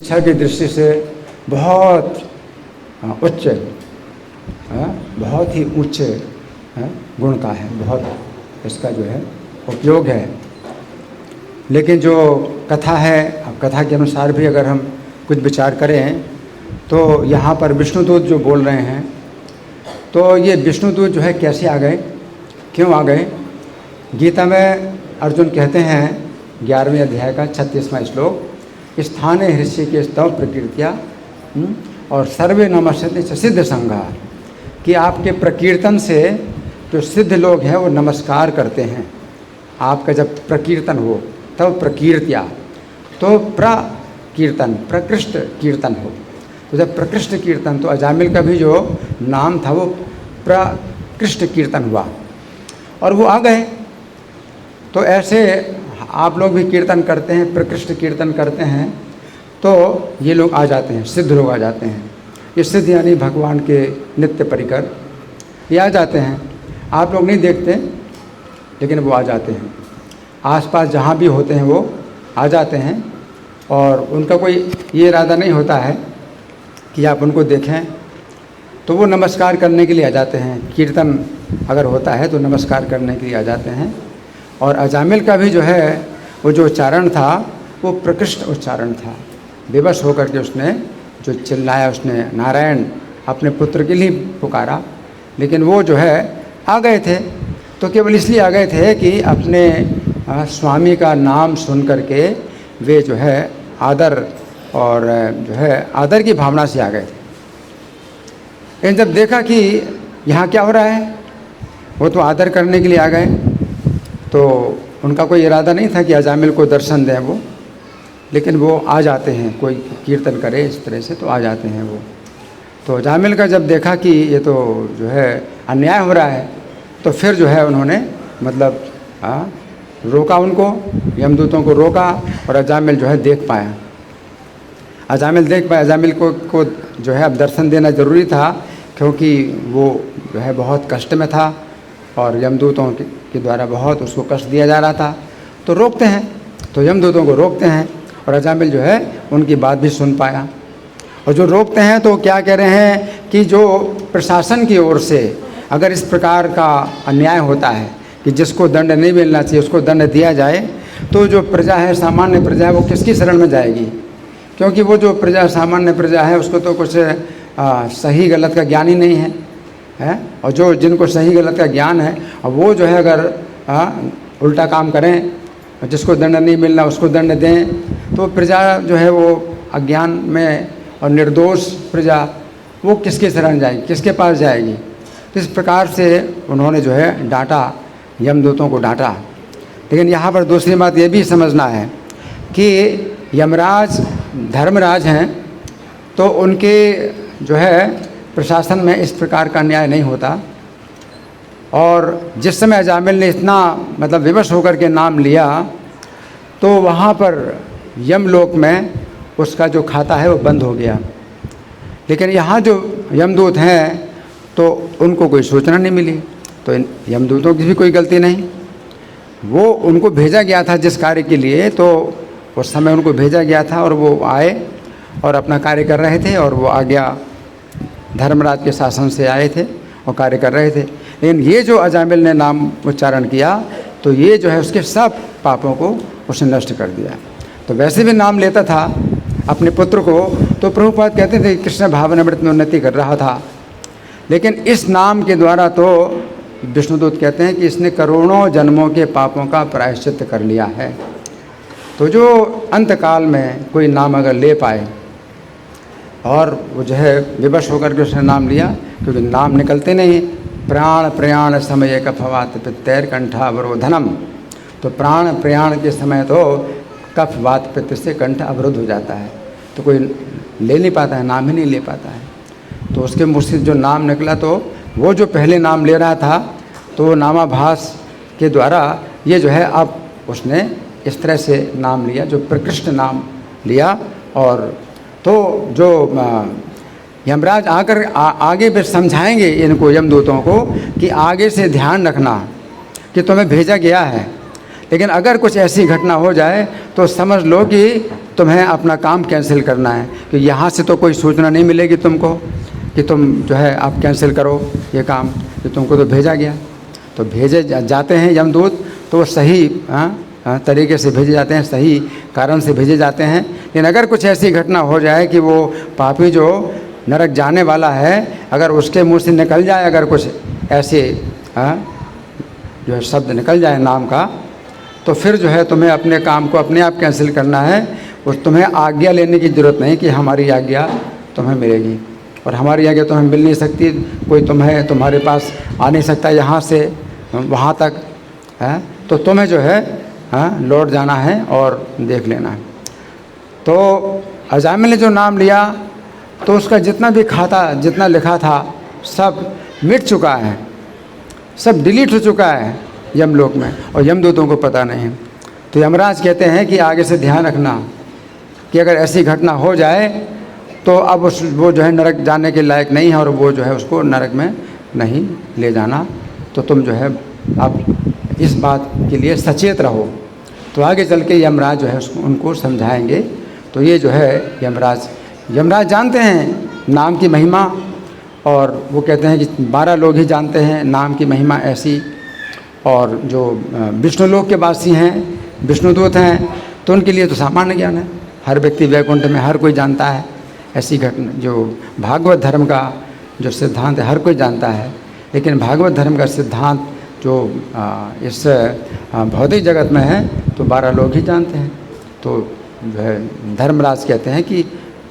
शिक्षा की दृष्टि से बहुत उच्च, बहुत ही उच्च गुण का है, बहुत इसका जो है उपयोग है। लेकिन जो कथा है, अब कथा के अनुसार भी अगर हम कुछ विचार करें तो यहाँ पर विष्णुदूत जो बोल रहे हैं, तो ये विष्णुदूत जो है कैसे आ गए, क्यों आ गए। गीता में अर्जुन कहते हैं 11वें अध्याय का 36वां श्लोक, स्थाने हृषिकेश तव प्रकीर्त्या और सर्वे नमस्ते च सिद्ध संघा, कि आपके प्रकीर्तन से जो सिद्ध लोग हैं वो नमस्कार करते हैं। आपका जब प्रकीर्तन हो तब प्रकीर्त्या, तो प्रकीर्तन प्रकृष्ट कीर्तन हो, तो जब प्रकृष्ट कीर्तन, तो अजामिल का भी जो नाम था वो प्रकृष्ट कीर्तन हुआ और वो आ गए। तो ऐसे आप लोग भी कीर्तन करते हैं, प्रकृष्ट कीर्तन करते हैं, तो ये लोग आ जाते हैं, सिद्ध लोग आ जाते हैं। ये सिद्ध यानी भगवान के नित्य परिकर, ये आ जाते हैं। आप लोग नहीं देखते लेकिन वो आ जाते हैं, आसपास जहाँ भी होते हैं वो आ जाते हैं। और उनका कोई ये इरादा नहीं होता है कि आप उनको देखें, तो वो नमस्कार करने के लिए आ जाते हैं। कीर्तन अगर होता है तो नमस्कार करने के लिए आ जाते हैं। और अजामिल का भी जो है वो जो उच्चारण था वो प्रकृष्ट उच्चारण था। विवश होकर के उसने जो चिल्लाया, उसने नारायण अपने पुत्र के लिए पुकारा, लेकिन वो जो है आ गए थे तो केवल इसलिए आ गए थे कि अपने स्वामी का नाम सुन करके वे जो है आदर और जो है आदर की भावना से आ गए थे। लेकिन जब देखा कि यहाँ क्या हो रहा है, वो तो आदर करने के लिए आ गए, तो उनका कोई इरादा नहीं था कि अजामिल को दर्शन दें वो, लेकिन वो आ जाते हैं। कोई कीर्तन करे इस तरह से तो आ जाते हैं वो। तो अजामिल का जब देखा कि ये तो जो है अन्याय हो रहा है, तो फिर जो है उन्होंने मतलब रोका, उनको यमदूतों को रोका, और अजामिल जो है देख पाया। अजामिल देख पाया। अजामिल को जो है अब दर्शन देना ज़रूरी था, क्योंकि वो जो है बहुत कष्ट में था और यमदूतों के द्वारा बहुत उसको कष्ट दिया जा रहा था। तो रोकते हैं, तो यमदूतों को रोकते हैं, और अजामिल जो है उनकी बात भी सुन पाया। और जो रोकते हैं तो क्या कह रहे हैं कि जो प्रशासन की ओर से अगर इस प्रकार का अन्याय होता है कि जिसको दंड नहीं मिलना चाहिए उसको दंड दिया जाए, तो जो प्रजा है, सामान्य प्रजा है, वो किसकी शरण में जाएगी। क्योंकि वो जो प्रजा, सामान्य प्रजा है, उसको तो कुछ सही गलत का ज्ञान ही नहीं है। और जो जिनको सही गलत का ज्ञान है, और वो जो है अगर उल्टा काम करें, जिसको दंड नहीं मिलना उसको दंड दें, तो प्रजा जो है वो अज्ञान में और निर्दोष प्रजा वो किसके शरण जाएगी, किसके पास जाएगी। तो इस प्रकार से उन्होंने जो है डांटा, यमदूतों को डांटा। लेकिन यहाँ पर दूसरी बात ये भी समझना है कि यमराज धर्मराज हैं, तो उनके जो है प्रशासन में इस प्रकार का अन्याय नहीं होता। और जिस समय अजामिल ने इतना मतलब विवश होकर के नाम लिया, तो वहाँ पर यमलोक में उसका जो खाता है वो बंद हो गया। लेकिन यहाँ जो यमदूत हैं तो उनको कोई सूचना नहीं मिली, तो इन यमदूतों की भी कोई गलती नहीं। वो उनको भेजा गया था जिस कार्य के लिए, तो उस समय उनको भेजा गया था और वो आए और अपना कार्य कर रहे थे, और वो आज्ञा धर्मराज के शासन से आए थे और कार्य कर रहे थे। लेकिन ये जो अजामिल ने नाम उच्चारण किया, तो ये जो है उसके सब पापों को उसने नष्ट कर दिया। तो वैसे भी नाम लेता था अपने पुत्र को, तो प्रभुपाद कहते थे कृष्ण भावनामृत में उन्नति कर रहा था। लेकिन इस नाम के द्वारा तो विष्णुदूत कहते हैं कि इसने करोड़ों जन्मों के पापों का प्रायश्चित कर लिया है। तो जो अंतकाल में कोई नाम अगर ले पाए, और वो जो है विवश होकर के उसने नाम लिया, क्योंकि नाम निकलते नहीं, प्राण प्रयाण समय कफवात पित्तैर कंठावरोधनम, तो प्राण प्रयाण के समय तो कफ वात पित्त से कंठ अवरुद्ध हो जाता है, तो कोई ले नहीं पाता है, नाम ही नहीं ले पाता है। तो उसके मुँह से जो नाम निकला, तो वो जो पहले नाम ले रहा था, तो नामाभास के द्वारा ये जो है अब उसने इस तरह से नाम लिया, जो प्रकृष्ट नाम लिया। और तो जो यमराज आकर आगे फिर समझाएंगे इनको, यमदूतों को, कि आगे से ध्यान रखना कि तुम्हें भेजा गया है, लेकिन अगर कुछ ऐसी घटना हो जाए तो समझ लो कि तुम्हें अपना काम कैंसिल करना है, कि यहाँ से तो कोई सूचना नहीं मिलेगी तुमको कि तुम जो है आप कैंसिल करो ये काम, कि तुमको तो भेजा गया। तो भेजे जाते हैं यमदूत, तो वो सही तरीके से भेजे जाते हैं, सही कारण से भेजे जाते हैं। लेकिन अगर कुछ ऐसी घटना हो जाए कि वो पापी जो नरक जाने वाला है, अगर उसके मुंह से निकल जाए अगर कुछ ऐसे जो है शब्द निकल जाए नाम का, तो फिर जो है तुम्हें अपने काम को अपने आप कैंसिल करना है। और तुम्हें आज्ञा लेने की ज़रूरत नहीं कि हमारी आज्ञा तुम्हें मिलेगी, और हमारी आज्ञा तुम्हें मिल नहीं सकती, कोई तुम्हारे पास आ नहीं सकता यहाँ से वहाँ तक है। तो तुम्हें जो है लौट जाना है और देख लेना है। तो अजामिल ने जो नाम लिया तो उसका जितना भी खाता जितना लिखा था सब मिट चुका है, सब डिलीट हो चुका है यमलोक में, और यमदूतों को पता नहीं। तो यमराज कहते हैं कि आगे से ध्यान रखना कि अगर ऐसी घटना हो जाए तो अब वो जो है नरक जाने के लायक नहीं है, और वो जो है उसको नरक में नहीं ले जाना। तो तुम जो है अब इस बात के लिए सचेत रहो। तो आगे चल के यमराज जो है उनको समझाएंगे। तो ये जो है यमराज जानते हैं नाम की महिमा, और वो कहते हैं कि 12 लोग ही जानते हैं नाम की महिमा ऐसी। और जो विष्णुलोक के वासी हैं, विष्णुदूत हैं, तो उनके लिए तो सामान्य ज्ञान है, हर व्यक्ति वैकुंठ में हर कोई जानता है ऐसी घटना। जो भागवत धर्म का जो सिद्धांत है हर कोई जानता है, लेकिन भागवत धर्म का सिद्धांत जो इस भौतिक जगत में है तो 12 लोग ही जानते हैं। तो जो है धर्मराज कहते हैं कि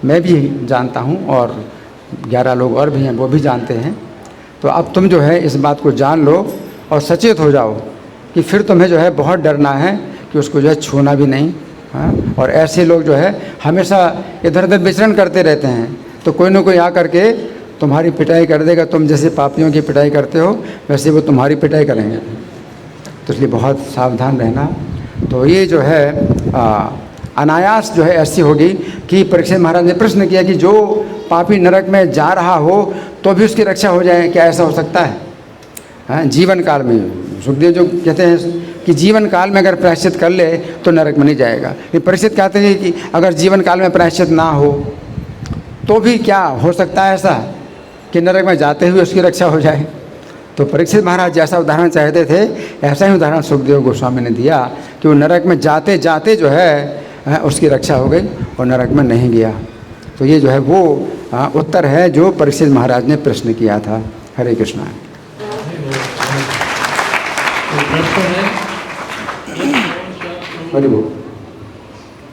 मैं भी जानता हूँ और 11 लोग और भी हैं वो भी जानते हैं। तो अब तुम जो है इस बात को जान लो और सचेत हो जाओ कि फिर तुम्हें जो है बहुत डरना है कि उसको जो है छूना भी नहीं। और ऐसे लोग जो है हमेशा इधर उधर विचरण करते रहते हैं, तो कोई ना कोई आ करके तुम्हारी पिटाई कर देगा। तुम जैसे पापियों की पिटाई करते हो वैसे वो तुम्हारी पिटाई करेंगे, तो इसलिए बहुत सावधान रहना। तो ये जो है अनायास जो है ऐसी होगी कि परीक्षित महाराज ने प्रश्न किया कि जो पापी नरक में जा रहा हो तो भी उसकी रक्षा हो जाए, क्या ऐसा हो सकता है? जीवन काल में सुखदेव जो कहते हैं कि जीवन काल में अगर प्रायश्चित कर ले तो नरक में नहीं जाएगा। ये परीक्षित कहते हैं कि अगर जीवन काल में प्रायश्चित ना हो तो भी क्या हो सकता है ऐसा कि नरक में जाते हुए उसकी रक्षा हो जाए? तो परीक्षित महाराज जैसा उदाहरण चाहते थे ऐसा ही उदाहरण सुखदेव गोस्वामी ने दिया कि वो नरक में जाते जाते जो है उसकी रक्षा हो गई और नरक में नहीं गया। तो ये जो है वो उत्तर है जो परीक्षित महाराज ने प्रश्न किया था। हरे कृष्णा। हरि बोल।